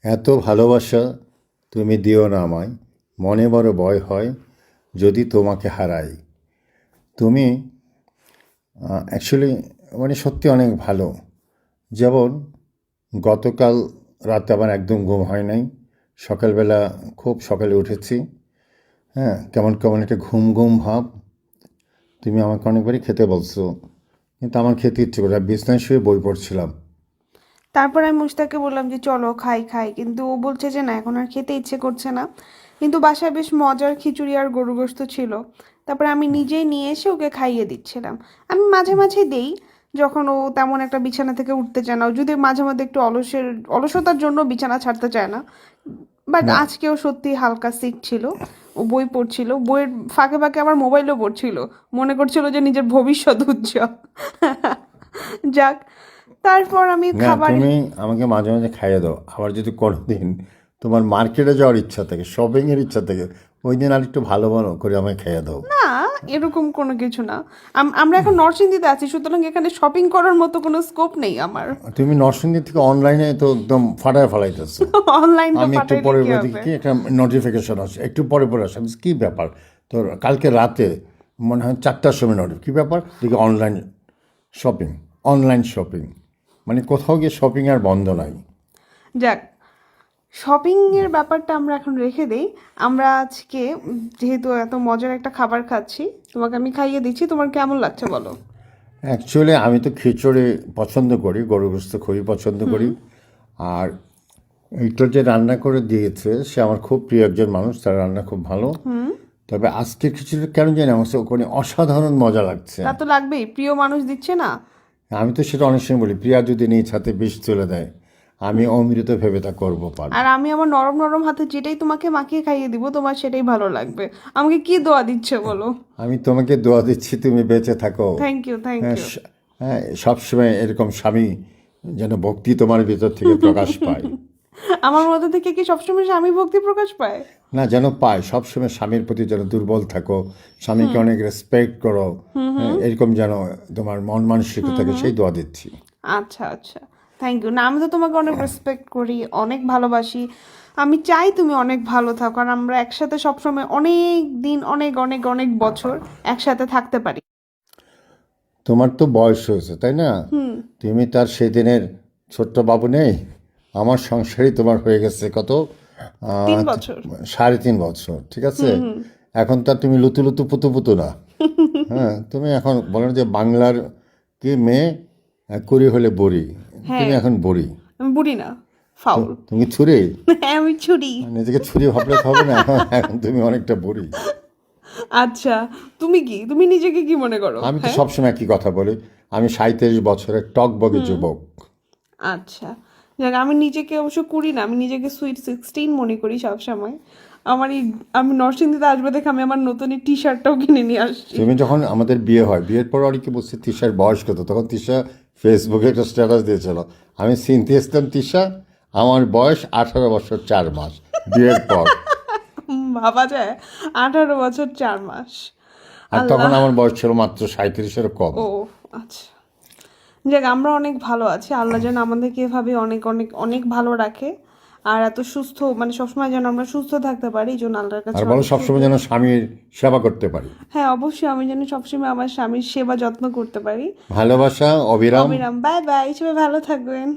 এত ভালোবাসা তুমি দিও না আমায়, মনে বড় ভয় হয় যদি তোমাকে হারাই। তুমি অ্যাকচুয়ালি মানে সত্যি অনেক ভালো। যেমন গতকাল রাতে আমার একদম ঘুম হয় নাই, সকালবেলা খুব সকালে উঠেছি। হ্যাঁ, কেমন কেমন একটা ঘুম ঘুম ভাব। তুমি আমাকে অনেকবারই খেতে বলছো, কিন্তু আমার খেতে ইচ্ছে করে বিছনায় শুয়ে বই পড়ছিলাম। তারপর আমি মুশতাককে বললাম যে চলো খাই খাই, কিন্তু ও বলছে যে না, এখন আর খেতে ইচ্ছে করছে না। কিন্তু বাসায় বেশ মজার খিচুড়ি আর গরু গোশত ছিল। তারপরে আমি নিজেই নিয়ে এসে ওকে খাইয়ে দিচ্ছিলাম। আমি মাঝে মাঝে দেই, যখন ও তেমন একটা বিছানা থেকে উঠতে চায় না, ও যদি মাঝে মধ্যে একটু অলসতার জন্য বিছানা ছাড়তে চায় না। বাট না, আজকেও সত্যি হালকা সিক ছিল। ও বই পড়ছিল, বইয়ের ফাঁকে ফাঁকে আবার মোবাইলও পড়ছিল। মনে করছিল যে নিজের ভবিষ্যৎ উজ্জ্বল। যাক, তারপর আমি না, খাবার। তুমি আমাকে মাঝে মাঝে খাইয়ে দাও। আবার যদি কোনোদিন তোমার মার্কেটে যাওয়ার ইচ্ছা থাকে, শপিংয়ের ইচ্ছা থাকে, ওই দিন আর একটু ভালো ভালো করে আমাকে খাইয়ে দাও। না, এরকম কোনো কিছু না। আমরা এখন নরসিংদীতে আছি, সুতরাং এখানে শপিং করার মতো কোনো স্কোপ নেই আমার। তুমি নরসিংদী থেকে অনলাইনে তো একদম ফাটায় ফেলাইতেছো। অনলাইন তো আমি একটু পাঠাইলে পরে কি দেখি হবে? কি একটা নোটিফিকেশন আসে, একটু পরে পরে আসে। আমি বলছি, কী ব্যাপার? তো কালকে রাতে মনে হয় 4টার সময় কী ব্যাপার দেখি অনলাইন শপিং, অনলাইন শপিং, মানে কোথাও গিয়ে শপিং আর বন্ধ নাই। যাক, শপিং এর ব্যাপারটা আমরা এখন রেখে দেই। আমরা আজকে যেহেতু এত মজার একটা খাবার খাচ্ছি, তোমাকে আমি খাইয়ে দিচ্ছি, তোমার কেমন লাগছে বলো? অ্যাকচুয়ালি আমি তো খিচুড়ি পছন্দ করি, গরু গোস্ত খুবই পছন্দ করি। আর এইটা যে রান্না করে দিয়েছে সে আমার খুব প্রিয় একজন মানুষ, তার রান্না খুব ভালো। তবে আজকের খিচুড়ি কেন জানি আমার কাছে ওখানে অসাধারণ মজা লাগছে। তা তো লাগবেই, প্রিয় মানুষ দিচ্ছে না। আমি তো সেটা অনেক সময় বলি, প্রিয়া যদি নিজ হাতে বিষ তুলে দেয়, আমি অমৃত ভেবে তা করবো পান। আর আমি আমার নরম নরম হাতে যেটাই তোমাকে মাখিয়ে খাইয়ে দিব, তোমার সেটাই ভালো লাগবে। আমাকে কি দোয়া দিচ্ছে বলো? আমি তোমাকে দোয়া দিচ্ছি তুমি বেঁচে থাকো। থ্যাংক ইউ, থ্যাংক হ্যাঁ, ইউ। হ্যাঁ, সবসময় এরকম স্বামী যেন ভক্তি তোমার ভিতর থেকে প্রকাশ পায়। আমার মধ্যে থেকে কি সবসময় স্বামী ভক্তি প্রকাশ পায়? না, যেন পায় সবসময় স্বামীর প্রতি যেন দুর্বল থাকো, স্বামীকে অনেক রেসপেক্ট করো। হ্যাঁ, এরকম যেন তোমার মন মানসিকতা থাকে, সেই দোয়া দিচ্ছি। আচ্ছা আচ্ছা, থ্যাংক ইউ। না, আমি তো তোমাকে অনেক রেসপেক্ট করি, অনেক ভালোবাসি। আমি চাই তুমি অনেক ভালো থাকো, আর আমরা একসাথে সবসময় অনেক দিন, অনেক অনেক অনেক বছর একসাথে থাকতে পারি। তোমার তো বয়স হয়েছে, তাই না? তুমি তার সেদিনের ছোট্ট বাবু নেই। আমার সংসারই তোমার হয়ে গেছে কত, 3 বছর। 3.5 বছর, ঠিক আছে? এখন তার তুমি লুতু লুতু পুতু পুতু না। হ্যাঁ, তুমি এখন বলেন যে বাংলার কি মেয়ে, কুড়ি হলে বুড়ি। তুমি হ্যাঁ, এখন বুড়ি। আমি বুড়ি না, ফাউল। তুমি ছুরি, হ্যাঁ, আমি ছুরি। নিজেকে ছুরি ভাবলে তো হবে না। এখন তুমি অনেকটা বুড়ি। আচ্ছা, তুমি কি, তুমি নিজেকে কি মনে করো? আমি তো হ্যাঁ। সবসময় একই কথা বলি, আমি 37 বছরের টকবগে যুবক। আচ্ছা, যাক, আমি নিজেকে অবশ্য করি না, আমি নিজেকে সুইট 16 মনে করি সবসময়। আমার এই, আমি নরসিংদীতে আসবে দেখে আমি আমার নতুন এই টি শার্টটাও কিনে নিয়ে আসছি। তুমি যখন আমাদের বিয়ে হয়, বিয়ের পর অনেকে বলছে তিশার বয়স কত, তখন তিশা ফেসবুকে একটা স্ট্যাটাস দিয়েছিল, আমি চিনতে এসলাম তিশা, আমার বয়স 18 বছর 4 মাস বিয়ের পর। ভাবা যায়, 18 বছর 4 মাস। আর তখন আল্লাহ। আমার বয়স ছিল মাত্র 37-এর কম। ও, আচ্ছা। যাক, আমরা অনেক ভালো আছি, আল্লাহ যেন আমাদেরকে এভাবে অনেক অনেক অনেক ভালো রাখে। আর এত সুস্থ, মানে সবসময় যেন আমরা সুস্থ থাকতে পারি, এই জন্য আল্লাহর কাছে আর বলো অনেক সবসময় শুকর। যেন স্বামীর সেবা করতে পারি। হ্যাঁ, অবশ্যই আমি যেন সবসময় আমার স্বামীর সেবা যত্ন করতে পারি। ভালোবাসা অবিরাম। অবিরাম। বাই বাই, সবাই ভালো থাকবেন।